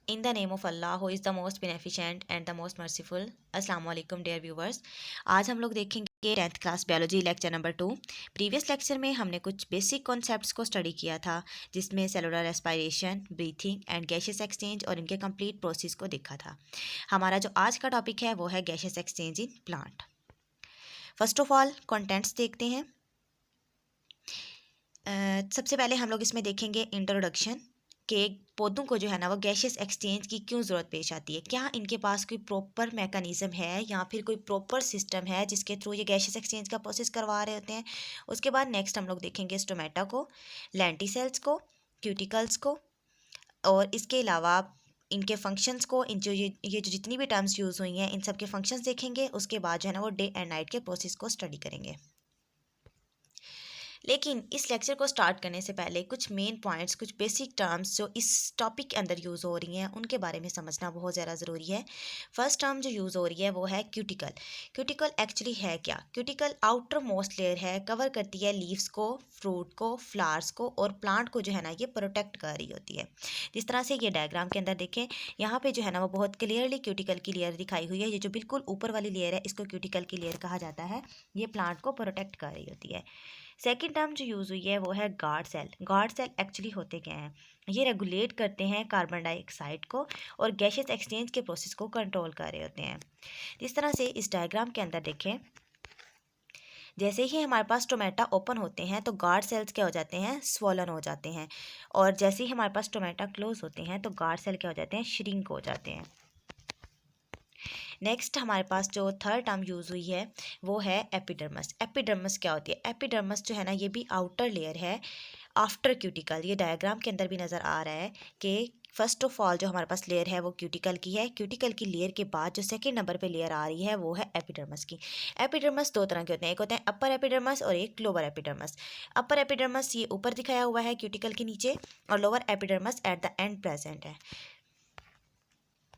In the name of Allah, who is the most beneficent and the most merciful. अस्सलाम वालेकुम dear viewers. आज हम लोग देखेंगे 10th class biology lecture number 2। Previous lecture में हमने कुछ बेसिक कॉन्सेप्ट्स को स्टडी किया था, जिसमें cellular respiration, breathing and gases exchange और इनके कंप्लीट प्रोसेस को देखा था। हमारा जो आज का टॉपिक है वो है gases exchange in plant. First of all contents देखते हैं। सबसे पहले हम लोग इसमें देखेंगे इंट्रोडक्शन के पौधों को जो है ना वो गैसेस एक्सचेंज की क्यों ज़रूरत पेश आती है, क्या इनके पास कोई प्रॉपर मैकेनिज़्म है या फिर कोई प्रॉपर सिस्टम है जिसके थ्रू ये गैसेस एक्सचेंज का प्रोसेस करवा रहे होते हैं। उसके बाद नेक्स्ट हम लोग देखेंगे स्टोमेटा को, लेंटिसेल्स को, क्यूटिकल्स को, और इसके अलावा इनके फंक्शंस को, इन जो ये जो जितनी भी टर्म्स यूज़ हुई हैं इन सब के फंक्शंस देखेंगे। उसके बाद जो है ना वो डे एंड नाइट के प्रोसेस को स्टडी करेंगे। लेकिन इस लेक्चर को स्टार्ट करने से पहले कुछ मेन पॉइंट्स, कुछ बेसिक टर्म्स जो इस टॉपिक के अंदर यूज़ हो रही हैं उनके बारे में समझना बहुत ज़्यादा ज़रूरी है। फर्स्ट टर्म जो यूज़ हो रही है वो है क्यूटिकल। क्यूटिकल एक्चुअली है क्या? क्यूटिकल आउटर मोस्ट लेयर है, कवर करती है लीव्स को, फ्रूट को, फ्लावर्स को और प्लांट को जो है ना ये प्रोटेक्ट कर रही होती है। जिस तरह से ये डायग्राम के अंदर देखें, यहाँ पे जो है ना वो बहुत क्लियरली क्यूटिकल की लेयर दिखाई हुई है। ये जो बिल्कुल ऊपर वाली लेयर है इसको क्यूटिकल की लेयर कहा जाता है। ये प्लांट को प्रोटेक्ट कर रही होती है। सेकेंड टर्म जो यूज़ हुई है वो है guard cell. Guard cell actually होते क्या हैं? ये रेगुलेट करते हैं कार्बन डाइऑक्साइड को और गैसेस एक्सचेंज के प्रोसेस को कंट्रोल कर रहे होते हैं। इस तरह से इस डायग्राम के अंदर देखें, जैसे ही हमारे पास टोमेटा ओपन होते हैं तो गार्ड सेल्स क्या हो जाते हैं? स्वॉलन हो जाते हैं। और जैसे ही हमारे पास टोमेटा क्लोज होते हैं तो गार्ड सेल क्या हो जाते हैं? श्रिंक हो जाते हैं। नेक्स्ट हमारे पास जो थर्ड टर्म यूज़ हुई है वो है एपिडर्मस। एपिडर्मस क्या होती है? एपिडर्मस जो है ना ये भी आउटर लेयर है आफ्टर क्यूटिकल। ये डायग्राम के अंदर भी नज़र आ रहा है कि फर्स्ट ऑफ ऑल जो हमारे पास लेयर है वो क्यूटिकल की है। क्यूटिकल की लेयर के बाद जो सेकंड नंबर पे लेयर आ रही है वो है एपिडर्मस की। एपिडर्मस दो तरह के होते हैं, एक होते हैं अपर एपिडर्मस और एक लोअर एपिडर्मस। अपर एपिडर्मस ये ऊपर दिखाया हुआ है क्यूटिकल के नीचे, और lower epidermis at the end present है।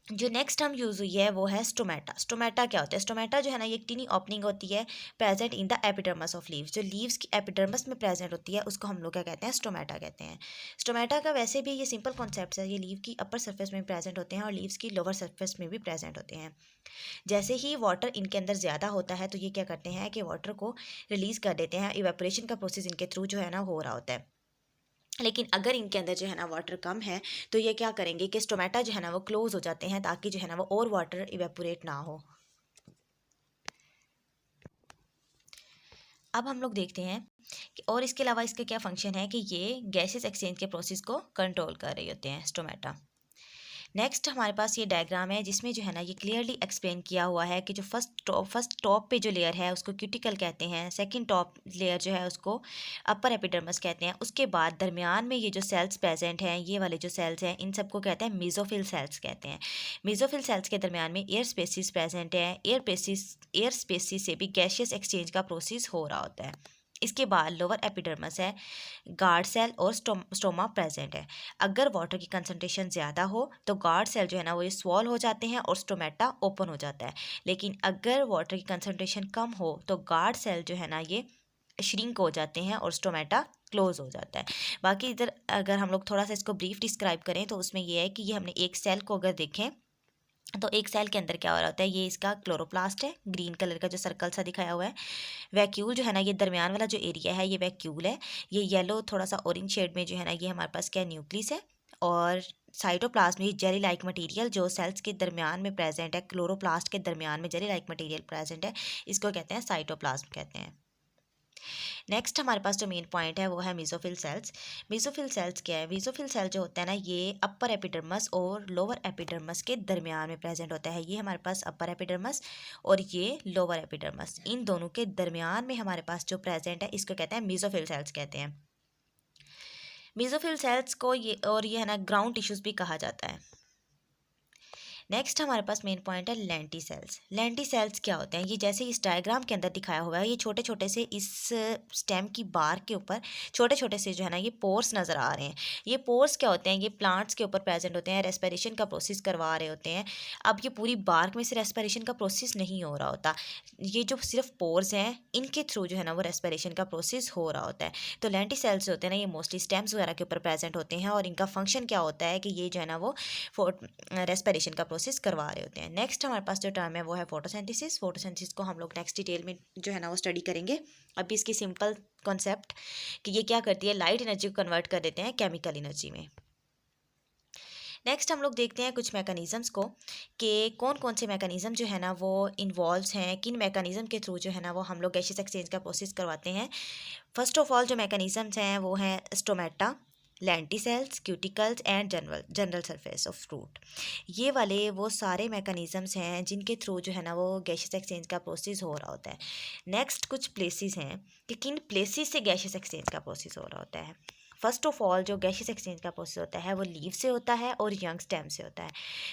जो नेक्स्ट टर्म यूज़ हुई है वो है स्टोमेटा। स्टोमेटा क्या होता है? स्टोमेटा जो है ना ये एक टीनी ओपनिंग होती है present in the epidermis of leaves. जो लीव्स की एपिडर्मस में प्रेजेंट होती है उसको हम लोग क्या कहते हैं? स्टोमेटा कहते हैं। स्टोमेटा का वैसे भी ये सिंपल कॉन्सेप्ट है, ये लीव की अपर सर्फेस में प्रेजेंट होते हैं और लीव्स की लोअर सर्फेस में भी प्रेजेंट होते हैं। जैसे ही वाटर इनके अंदर ज़्यादा होता है तो ये क्या करते हैं कि वाटर को रिलीज़ कर देते हैं। इवेपोरेशन का प्रोसेस इनके थ्रू जो है ना हो रहा होता है। लेकिन अगर इनके अंदर जो है ना वाटर कम है तो ये क्या करेंगे कि स्टोमेटा जो है ना वो क्लोज हो जाते हैं ताकि जो है ना वो और वाटर इवेपोरेट ना हो। अब हम लोग देखते हैं कि और इसके अलावा इसका क्या फंक्शन है कि ये गैसेस एक्सचेंज के प्रोसेस को कंट्रोल कर रहे होते हैं स्टोमेटा। नेक्स्ट हमारे पास ये डायग्राम है जिसमें जो है ना ये क्लियरली एक्सप्लेन किया हुआ है कि जो फर्स्ट टॉप पे जो लेयर है उसको क्यूटिकल कहते हैं। सेकंड टॉप लेयर जो है उसको अपर एपिडर्मस कहते हैं। उसके बाद दरमियान में ये जो सेल्स प्रेजेंट हैं, ये वाले जो सेल्स हैं, इन सबको कहते हैं मेसोफिल सेल्स कहते हैं। मेसोफिल सेल्स के दरमियान में एयर स्पेसिस प्रेजेंट है। एयर स्पेसिस से भी गैसियस एक्सचेंज का प्रोसेस हो रहा होता है। इसके बाद लोअर एपिडर्मस है, गार्ड सेल और स्टोमा प्रेजेंट है। अगर वाटर की कंसनट्रेशन ज़्यादा हो तो गार्ड सेल जो है ना वो ये स्वॉल हो जाते हैं और स्टोमेटा ओपन हो जाता है। लेकिन अगर वाटर की कंसनट्रेशन कम हो तो गार्ड सेल जो है ना ये श्रिंक हो जाते हैं और स्टोमेटा क्लोज हो जाता है। बाकी इधर अगर हम लोग थोड़ा सा इसको ब्रीफ डिस्क्राइब करें तो उसमें ये है कि ये हमने एक सेल को अगर देखें तो एक सेल के अंदर क्या हो रहा होता है, ये इसका क्लोरोप्लास्ट है, ग्रीन कलर का जो सर्कल सा दिखाया हुआ है। वैक्यूल जो है ना ये दरमियान वाला जो एरिया है ये वैक्यूल है। ये येलो थोड़ा सा ऑरेंज शेड में जो है ना ये हमारे पास क्या न्यूक्लियस है। और साइटोप्लाज्म ये जेली लाइक मटेरियल जो सेल्स के दरमियान में प्रेजेंट है, क्लोरोप्लास्ट के दरमियान में जेली लाइक मटेरियल प्रेजेंट है, इसको कहते हैं साइटोप्लाज्म कहते हैं। नेक्स्ट हमारे पास जो मेन पॉइंट है वो है मेसोफिल सेल्स। मेसोफिल सेल्स क्या है? मेसोफिल सेल जो होता है ना ये अपर एपिडर्मस और लोअर एपिडर्मस के दरमियान में प्रेजेंट होता है। ये हमारे पास अपर एपिडर्मस और ये लोअर एपिडर्मस, इन दोनों के दरमियान में हमारे पास जो प्रेजेंट है इसको कहते हैं मेसोफिल सेल्स कहते हैं। मेसोफिल सेल्स को ये है ना ग्राउंड टिश्यूज भी कहा जाता है। नेक्स्ट हमारे पास मेन पॉइंट है लेंटिसेल्स। लेंटिसेल्स क्या होते हैं? ये जैसे इस डायग्राम के अंदर दिखाया हुआ है, ये छोटे छोटे से इस स्टेम की बार के ऊपर छोटे छोटे से जो है ना ये पोर्स नज़र आ रहे हैं। ये पोर्स क्या होते हैं? ये प्लांट्स के ऊपर प्रेजेंट होते हैं, रेस्पिरेशन का प्रोसेस करवा रहे होते हैं। अब ये पूरी बार्क में से रेस्पिरेशन का प्रोसेस नहीं हो रहा होता, ये जो सिर्फ पोर्स हैं इनके थ्रू जो है ना वो रेस्पिरेशन का प्रोसेस हो रहा होता है। तो लेंटिसेल्स होते हैं ना, ये मोस्टली स्टेम्स वगैरह के ऊपर प्रेजेंट होते हैं और इनका फंक्शन क्या होता है कि ये जो है ना वो रेस्पिरेशन का प्रोसेस करवा रहे होते हैं। नेक्स्ट हमारे पास जो टर्म है वो है फोटोसिंथेसिस। फोटोसिंथेसिस को हम लोग नेक्स्ट डिटेल में जो है ना वो स्टडी करेंगे। अभी इसकी सिंपल कॉन्सेप्ट कि ये क्या करती है, लाइट एनर्जी को कन्वर्ट कर देते हैं केमिकल एनर्जी में। नेक्स्ट हम लोग देखते हैं कुछ मैकेनिज़म्स को कि कौन कौन से मैकेनिज़्म जो है ना वो इन्वॉल्व्स हैं, किन मैकेनिज़्म के थ्रू जो है ना वो हम लोग गैसियस एक्सचेंज का प्रोसेस करवाते हैं। फर्स्ट ऑफ ऑल जो मैकेनिज़म्स हैं वो हैं stomata, lenticels, cuticles and general surface of fruit. ये वाले वो सारे मैकेनिज़म्स हैं जिनके थ्रू जो है ना वो गैसियस एक्सचेंज का प्रोसेस हो रहा होता है। नेक्स्ट कुछ प्लेसेस हैं कि किन प्लेसेस से गैसियस एक्सचेंज का प्रोसेस हो रहा होता है। फर्स्ट ऑफ ऑल जो गैसियस एक्सचेंज का प्रोसेस होता है वो लीव से होता है और यंग स्टेम से होता है।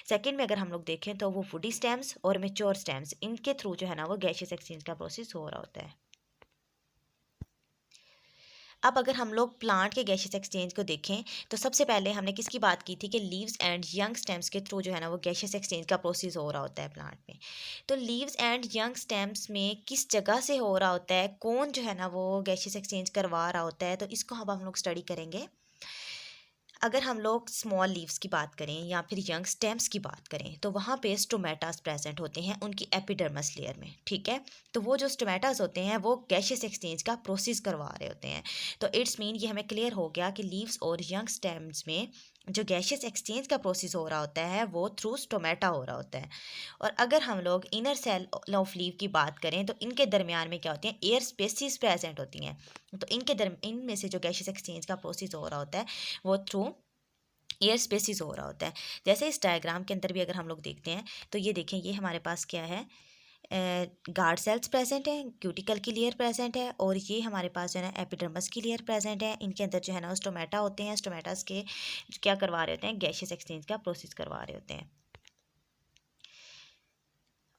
सेकंड में अगर हम लोग देखें तो वो वुडी स्टेम्स और मेच्योर स्टेम्स, इनके थ्रू जो है ना वो गैसियस एक्सचेंज का प्रोसेस हो रहा होता है। अब अगर हम लोग प्लांट के गैसियस एक्सचेंज को देखें तो सबसे पहले हमने किसकी बात की थी कि लीव्स एंड यंग स्टेम्स के थ्रू जो है ना वो गैसियस एक्सचेंज का प्रोसेस हो रहा होता है प्लांट में। तो लीव्स एंड यंग स्टेम्स में किस जगह से हो रहा होता है, कौन जो है ना वो गैसियस एक्सचेंज करवा रहा होता है, तो इसको अब हम लोग स्टडी करेंगे। अगर हम लोग स्मॉल लीव्स की बात करें या फिर यंग स्टेम्स की बात करें तो वहाँ पे स्टोमेटास प्रेजेंट होते हैं उनकी एपिडर्मस लेयर में, ठीक है। तो वो जो स्टोमेटास होते हैं वो गैसियस एक्सचेंज का प्रोसेस करवा रहे होते हैं। तो इट्स मीन ये हमें क्लियर हो गया कि लीव्स और यंग स्टेम्स में जो गैसियस एक्सचेंज का प्रोसेस हो रहा होता है वो थ्रू स्टोमेटा हो रहा होता है। और अगर हम लोग इनर सेल ऑफ लीव की बात करें तो इनके दरमियान में क्या होती हैं, एयर स्पेसिस प्रेजेंट होती हैं। तो इनमें से जो गैसियस एक्सचेंज का प्रोसेस हो रहा होता है वो थ्रू एयर स्पेसिस हो रहा होता है। जैसे इस डायग्राम के अंदर भी अगर हम लोग देखते हैं तो ये देखें, ये हमारे पास क्या है, गार्ड सेल्स प्रेजेंट है, क्यूटिकल की लेयर प्रेजेंट है और ये हमारे पास जो है ना एपिडर्मस की लेयर प्रेजेंट है। इनके अंदर जो है ना स्टोमेटा होते हैं। स्टोमेटास के क्या करवा रहे होते हैं, गैसियस एक्सचेंज का प्रोसेस करवा रहे होते हैं।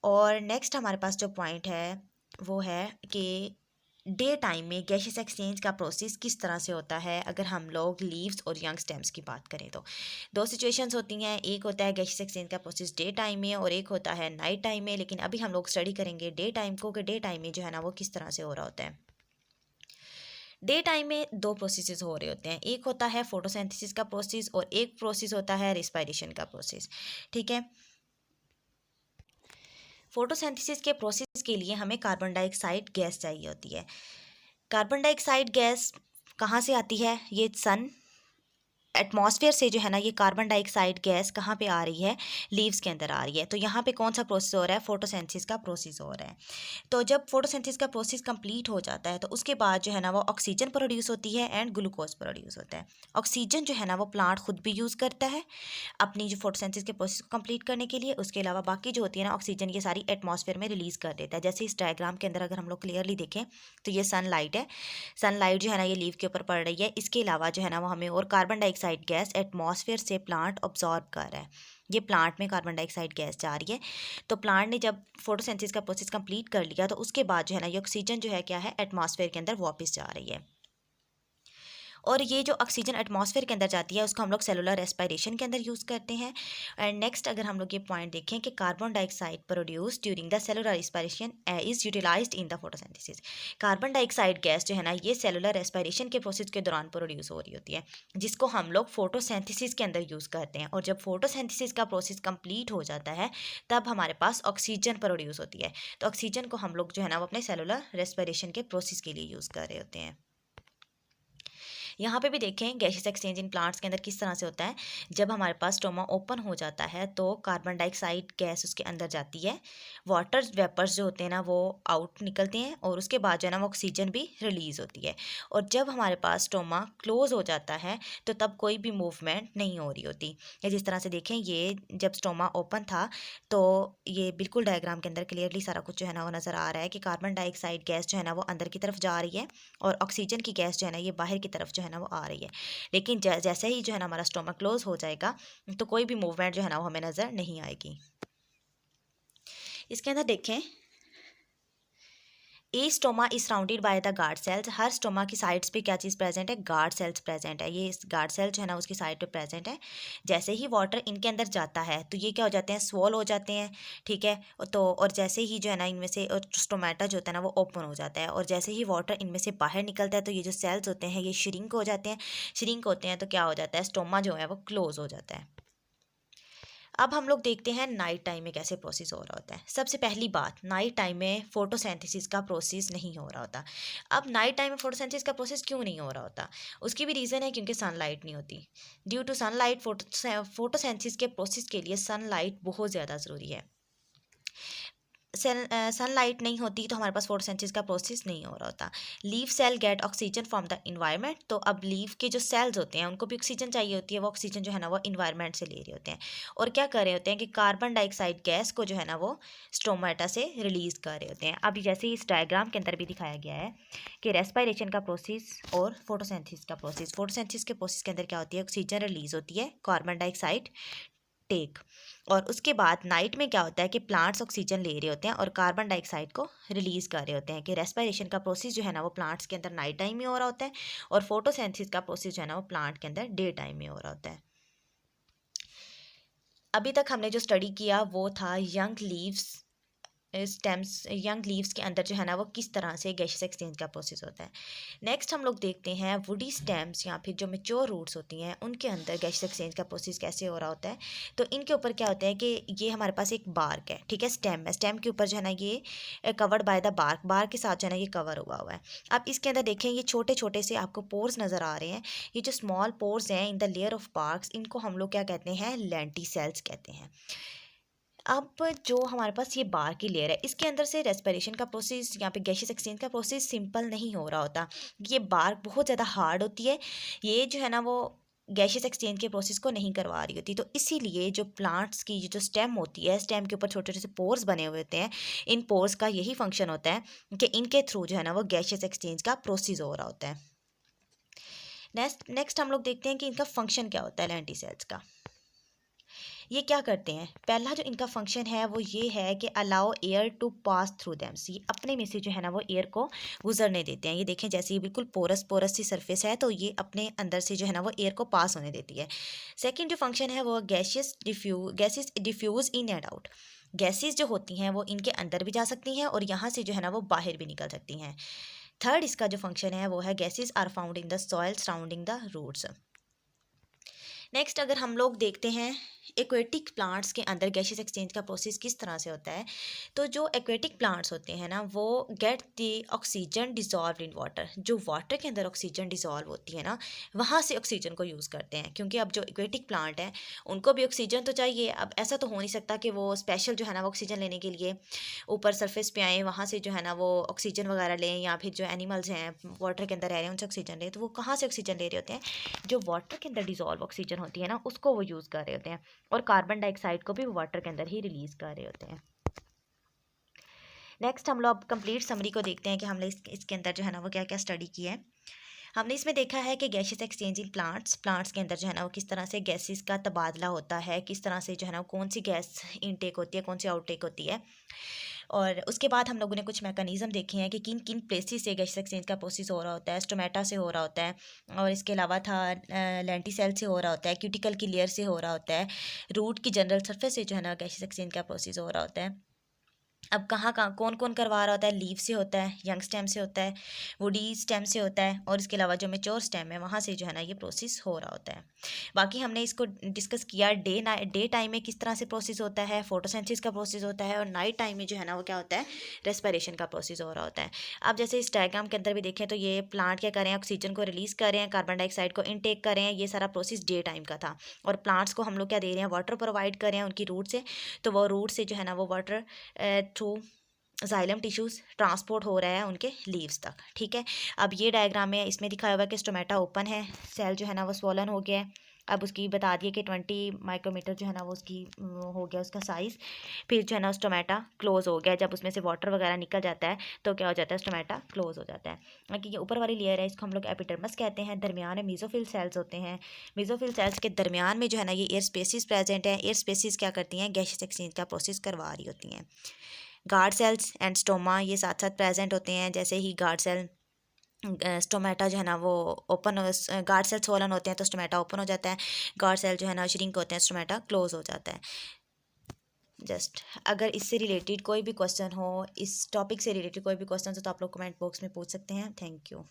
और नेक्स्ट हमारे पास जो पॉइंट है वो है कि डे टाइम में गैसियस एक्सचेंज का प्रोसेस किस तरह से होता है। अगर हम लोग लीव्स और यंग स्टेम्स की बात करें तो दो सिचुएशंस होती हैं, एक होता है गैसियस एक्सचेंज का प्रोसेस डे टाइम में और एक होता है नाइट टाइम में। लेकिन अभी हम लोग स्टडी करेंगे डे टाइम को कि डे टाइम में जो है ना वो किस तरह से हो रहा होता है। डे टाइम में दो प्रोसेसेस हो रहे होते हैं, एक होता है फोटोसिंथेसिस का प्रोसेस और एक प्रोसेस होता है रिस्पायरेशन का प्रोसेस, ठीक है। फोटोसिंथेसिस के प्रोसेस के लिए हमें कार्बन डाइऑक्साइड गैस चाहिए होती है। कार्बन डाइऑक्साइड गैस कहाँ से आती है, ये सन एटमॉस्फेयर से जो है ना ये कार्बन डाइऑक्साइड गैस कहाँ पे आ रही है, लीव्स के अंदर आ रही है। तो यहाँ पे कौन सा प्रोसेस हो रहा है, फोटोसिंथेसिस का प्रोसेस हो रहा है। तो जब फोटोसिंथेसिस का प्रोसेस कंप्लीट हो जाता है तो उसके बाद जो है ना वो ऑक्सीजन प्रोड्यूस होती है एंड ग्लूकोज प्रोड्यूस होता है। ऑक्सीजन जो है ना वो प्लांट खुद भी यूज़ करता है अपनी जो फोटोसिंथेसिस के प्रोसेस को कंप्लीट करने के लिए। उसके अलावा बाकी जो होती है ना ऑक्सीजन ये सारी एटमॉस्फेयर में रिलीज़ कर देता है। जैसे इस डायग्राम के अंदर अगर हम लोग क्लियरली देखें तो ये सनलाइट है, सनलाइट जो है ना ये लीव के ऊपर पड़ रही है। इसके अलावा जो है ना वो हमें और कार्बन डाइऑक्साइड गैस एटमॉस्फेयर से प्लांट ऑब्जॉर्ब कर रहा है। ये प्लांट में कार्बन डाइऑक्साइड गैस जा रही है। तो प्लांट ने जब फोटोसिंथेसिस का प्रोसेस कंप्लीट कर लिया तो उसके बाद जो है ना ये ऑक्सीजन जो है क्या है, एटमॉस्फेयर के अंदर वापस जा रही है। और ये जो ऑक्सीजन एटमॉस्फेयर के अंदर जाती है उसको हम लोग सेलुलर रेस्पिरेशन के अंदर यूज़ करते हैं। एंड नेक्स्ट अगर हम लोग ये पॉइंट देखें कि carbon dioxide produce during the cellular respiration is utilised in the photosynthesis. Carbon dioxide gas जो है ना ये सेलुलर रेस्पिरेशन के प्रोसेस के दौरान प्रोड्यूस हो रही होती है, जिसको हम लोग फोटोसिंथेसिस के अंदर यूज़ करते हैं। और जब फोटोसिंथेसिस का प्रोसेस कंप्लीट हो जाता है तब हमारे पास ऑक्सीजन प्रोड्यूस होती है। तो ऑक्सीजन को हम लोग जो है ना वो अपने सेलुलर रेस्पिरेशन के प्रोसेस के लिए यूज़ कर रहे होते हैं। यहाँ पे भी देखें गैसियस एक्सचेंज इन प्लांट्स के अंदर किस तरह से होता है। जब हमारे पास स्टोमा ओपन हो जाता है तो कार्बन डाइऑक्साइड गैस उसके अंदर जाती है, वाटर वेपर्स जो होते हैं ना वो आउट निकलते हैं और उसके बाद जो है ना वो ऑक्सीजन भी रिलीज़ होती है। और जब हमारे पास स्टोमा क्लोज हो जाता है तो तब कोई भी मूवमेंट नहीं हो रही होती। या जिस तरह से देखें ये जब स्टोमा ओपन था तो ये बिल्कुल डायग्राम के अंदर क्लियरली सारा कुछ जो है ना वो नज़र आ रहा है कि कार्बन डाइऑक्साइड गैस जो है ना वो अंदर की तरफ जा रही है और ऑक्सीजन की गैस जो है ना ये बाहर की तरफ जो है है ना वो आ रही है, लेकिन जैसे ही जो है ना हमारा स्टोमक क्लोज हो जाएगा तो कोई भी मूवमेंट जो है ना वो हमें नज़र नहीं आएगी। इसके अंदर देखें, ई stoma is surrounded by the guard cells. हर स्टोमा की साइड्स पे क्या चीज़ प्रेजेंट है, गार्ड सेल्स प्रेजेंट है। ये गार्ड सेल जो है ना उसकी साइड पे प्रेजेंट है। जैसे ही वाटर इनके अंदर जाता है तो ये क्या हो जाते हैं, स्वॉल हो जाते हैं, ठीक है। तो और जैसे ही जो है ना इनमें से स्टोमेटा जो होता है ना वो ओपन हो जाता है, और जैसे ही वाटर इनमें से बाहर निकलता है तो ये जो सेल्स होते हैं ये श्रिंक हो जाते हैं। श्रिंक होते हैं तो क्या हो जाता है, स्टोमा जो है वो क्लोज हो जाता है। अब हम लोग देखते हैं नाइट टाइम में कैसे प्रोसेस हो रहा होता है। सबसे पहली बात, नाइट टाइम में फोटोसिंथेसिस का प्रोसेस नहीं हो रहा होता। अब नाइट टाइम में फोटोसिंथेसिस का प्रोसेस क्यों नहीं हो रहा होता, उसकी भी रीज़न है, क्योंकि सनलाइट नहीं होती। ड्यू टू सनलाइट फोटोसिंथेसिस के प्रोसेस के लिए सनलाइट बहुत ज़्यादा ज़रूरी है। सनलाइट नहीं होती तो हमारे पास फोटोसिंथेसिस का प्रोसेस नहीं हो रहा होता। Leaf cell get oxygen from the environment. तो अब लीफ के जो सेल्स होते हैं उनको भी ऑक्सीजन चाहिए होती है, वो ऑक्सीजन जो है ना वो इन्वायरमेंट से ले रहे होते हैं, और क्या कर रहे होते हैं कि कार्बन डाइऑक्साइड गैस को जो है ना वो स्टोमेटा से रिलीज कर रहे होते हैं। अब जैसे इस डायग्राम के अंदर भी दिखाया गया है कि रेस्पिरेशन का प्रोसेस और फोटोसिंथेसिस का प्रोसेस। फोटोसिंथेसिस के प्रोसेस के अंदर क्या होती है, ऑक्सीजन रिलीज होती है, कार्बन डाइऑक्साइड टेक, और उसके बाद नाइट में क्या होता है कि प्लांट्स ऑक्सीजन ले रहे होते हैं और कार्बन डाइऑक्साइड को रिलीज कर रहे होते हैं। कि रेस्पिरेशन का प्रोसेस जो है ना वो प्लांट्स के अंदर नाइट टाइम में हो रहा होता है, और फोटोसिंथेसिस का प्रोसेस जो है ना वो प्लांट के अंदर डे टाइम में हो रहा होता है। अभी तक हमने जो स्टडी किया वो था young leaves stems, young leaves के अंदर जो है ना वो किस तरह से गैसियस एक्सचेंज का प्रोसेस होता है। नेक्स्ट हम लोग देखते हैं वुडी स्टेम्स या फिर जो मेच्योर रूट्स होती हैं उनके अंदर गैसियस एक्सचेंज का प्रोसेस कैसे हो रहा होता है। तो इनके ऊपर क्या होता है कि ये हमारे पास एक बार्क है, ठीक है, स्टेम है, स्टेम के ऊपर जो है ना ये covered by the bark, bark के साथ जो है ना ये कवर हुआ है। अब इसके अंदर देखें, ये छोटे छोटे से आपको पोर्स नज़र आ रहे हैं। ये जो स्मॉल पोर्स हैं in the layer of barks, इनको हम लोग क्या कहते हैं, लेंटिसेल्स कहते हैं। अब जो हमारे पास ये बार की लेयर है इसके अंदर से रेस्पिरेशन का प्रोसेस या फिर गैसियस एक्सचेंज का प्रोसेस सिंपल नहीं हो रहा होता। ये बार बहुत ज़्यादा हार्ड होती है, ये जो है ना वो गैसियस एक्सचेंज के प्रोसेस को नहीं करवा रही होती। तो इसीलिए जो प्लांट्स की जो स्टेम होती है, स्टेम के ऊपर छोटे छोटे से पोर्स बने हुए होते हैं, इन पोर्स का यही फंक्शन होता है कि इनके थ्रू जो है ना वो गैसियस एक्सचेंज का प्रोसेस हो रहा होता है। नेक्स्ट हम लोग देखते हैं कि इनका फंक्शन क्या होता है लेंटी सेल्स का। ये क्या करते हैं, पहला जो इनका फंक्शन है वो ये है कि allow air to pass through them. ये अपने में से जो है ना वो एयर को गुजरने देते हैं। ये देखें, जैसे ये बिल्कुल पोरस पोरस सी सरफेस है तो ये अपने अंदर से जो है ना वो एयर को पास होने देती है। सेकंड जो फंक्शन है वो gases diffuse in and out. Gases जो होती हैं वो इनके अंदर भी जा सकती हैं और यहाँ से जो है ना वो बाहर भी निकल सकती हैं। थर्ड इसका जो फंक्शन है वो है gases are found in the soil surrounding the roots. Next अगर हम लोग देखते हैं एक्वेटिक प्लांट्स के अंदर गैसियस एक्सचेंज का प्रोसेस किस तरह से होता है, तो जो एक्वेटिक प्लांट्स होते हैं ना वो get the oxygen dissolve in water. जो वाटर के अंदर ऑक्सीजन डिजॉल्व होती है ना वहाँ से ऑक्सीजन को यूज़ करते हैं, क्योंकि अब जो एक्वेटिक प्लांट हैं उनको भी ऑक्सीजन तो चाहिए। अब ऐसा तो हो नहीं सकता कि वो स्पेशल जो है ना वो ऑक्सीजन लेने के लिए ऊपर सरफेस पे आए, वहाँ से जो है ना वो ऑक्सीजन वगैरह लें, या फिर जो एनिमल्स हैं वाटर के अंदर रह रहे हैं उनसे ऑक्सीजन लें। तो वो कहाँ से ऑक्सीजन ले रहे होते हैं, जो वाटर के अंदर डिजॉल्व ऑक्सीजन होती है ना उसको वो यूज़ कर रहे होते हैं, और कार्बन डाइऑक्साइड को भी वो वाटर के अंदर ही रिलीज कर रहे होते हैं। नेक्स्ट हम लोग कंप्लीट समरी को देखते हैं कि हमने इसके अंदर जो है ना वो क्या क्या स्टडी की है। हमने इसमें देखा है कि गैसेस एक्सचेंज इन प्लांट्स के अंदर जो है ना वो किस तरह से गैसेस का तबादला होता है, किस तरह से जो है ना कौन सी गैस इनटेक होती है, कौन सी आउटटेक होती है। और उसके बाद हम लोगों ने कुछ मैकेनिज्म देखे हैं कि किन किन प्लेसेस से गैस एक्सचेंज का प्रोसेस हो रहा होता है। स्टोमेटा से हो रहा होता है, और इसके अलावा था लेंटिसेल से हो रहा होता है, क्यूटिकल की लेयर से हो रहा होता है, रूट की जनरल सरफेस से जो है ना गैस एक्सचेंज का प्रोसेस हो रहा होता है। अब कहाँ कहाँ कौन कौन करवा रहा होता है, लीव से होता है, यंग स्टेम से होता है, वुडी स्टेम से होता है, और इसके अलावा जो मेच्योर स्टेम है वहाँ से जो है ना ये प्रोसेस हो रहा होता है। बाकी हमने इसको डिस्कस किया डे टाइम में किस तरह से प्रोसेस होता है, फोटोसिंथेसिस का प्रोसेस होता है, और नाइट टाइम में जो है ना वो क्या होता है, रेस्पिरेशन का प्रोसेस हो रहा होता है। अब जैसे इस डायग्राम के अंदर भी देखें तो ये प्लांट क्या कर रहे हैं, ऑक्सीजन को रिलीज कर रहे हैं, कार्बन डाइऑक्साइड को इनटेक कर रहे हैं, ये सारा प्रोसेस डे टाइम का था। और प्लांट्स को हम लोग क्या दे रहे हैं, वाटर प्रोवाइड कर रहे हैं उनकी रूट से, तो वो रूट से जो है ना वो water through xylem tissues transport हो रहा है उनके लीव्स तक, ठीक है। अब ये डायग्राम है, इसमें दिखाया हुआ है कि स्टोमेटा ओपन है, सेल जो है ना वो स्वॉलन हो गया है, अब उसकी बता दिए कि 20 माइक्रोमीटर जो है ना वो उसकी हो गया उसका साइज़। फिर जो है ना स्टोमेटा क्लोज हो गया, जब उसमें से वाटर वगैरह निकल जाता है तो क्या हो जाता है, स्टोमेटा क्लोज हो जाता है। बाकी ये ऊपर वाली लेयर है, इसको हम लोग एपिडर्मिस कहते हैं। दरमियान में मीजोफिल सेल्स होते हैं। मीजोफिल सेल्स के दरमियान में जो है ना ये एयर स्पेसिस प्रेजेंट है। एयर स्पेसिस क्या करती हैं, गैसियस एक्सचेंज का प्रोसेस करवा रही होती हैं। गार्ड सेल्स एंड स्टोमा ये साथ साथ प्रेजेंट होते हैं। जैसे ही गार्ड सेल स्टोमेटा जो है ना वो ओपन, गार्ड सेल स्वोलन होते हैं तो स्टोमेटा ओपन हो जाता है। गार्ड सेल जो है ना श्रिंक होते हैं, स्टोमेटा क्लोज हो जाता है। जस्ट अगर इससे रिलेटेड कोई भी क्वेश्चन हो, इस टॉपिक से रिलेटेड कोई भी क्वेश्चन हो तो आप लोग कमेंट बॉक्स में पूछ सकते हैं। Thank you.